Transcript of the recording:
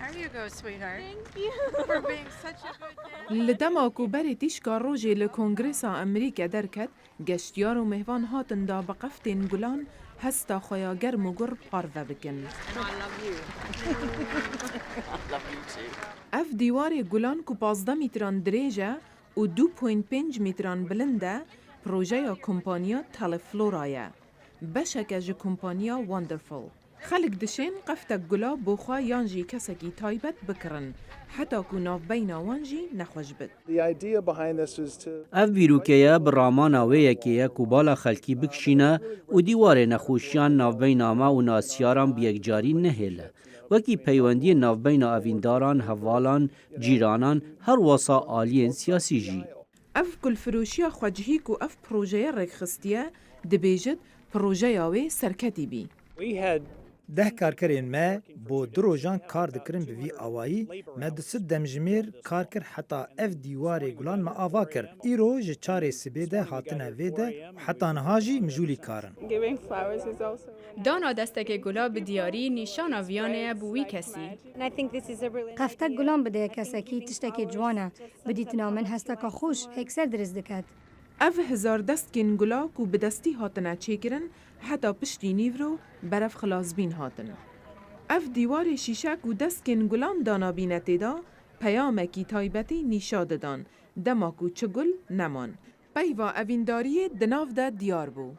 Here you go, sweetheart. Thank you for being such a good dad. لدما کو بری تیشکا روژی لکنگرسا امریکا درکت گشتیار و مهوان هاتن دا بقفتین گلان هستا خویا گرم و گر پارو بکن. I love you. I love you too. اف دیوار گلان کو 15 متران دریجه و 2.5 متران بلنده پروژه کمپانیا تلفلورایه. بشکه جه کمپانیا واندرفول. خلق دشین قفت گلا بخوا یانجی کسکی تایبت بکرن حتی کو ناف بین وانجی نخوش بد. The idea behind this was to اف ویروکیه برامان ویکیه کوبالا خلکی بکشینه و دیوار نخوشیان ناوبین آما و ناسیاران بیکجاری نهیله. وکی پیوندی ناوبین آوینداران، هوالان، جیرانان هر واسا آلین سیاسی جی. اف کل فروشیا خواجهی کو اف پروژه رکخستیه دبیجد پروژه یاوی سرکتی بی. we had ده کارکرین ما بو دروژان کار دکرن به وی آوایی ما دست دمجمیر کار کر حتی اف دیواری گلان ما آوا کر ایرو ج چاره سبیده هاتنه ویده حتی نهاجی مجولی کارن. Giving flowers is also دانا دستک گلاب دیاری نیشان ویانه بوی کسی. And I think this is a really قفتک گلان بده کسکی تشتکی جوانه بدیت نامن هستکا خوش هکسر درز دکت. اف هزار دست کن گلا کو بدستی هاتنه چیکرن حتی پشتی نیورو برف خلاص بین هاتن. اف دیوار شیشه کو دست کن گلان دانا بینته دا پیامکی تایبتی نیشاده دان دما کو چگل نمان. پیوا اوینداری دناف دا دیار بو.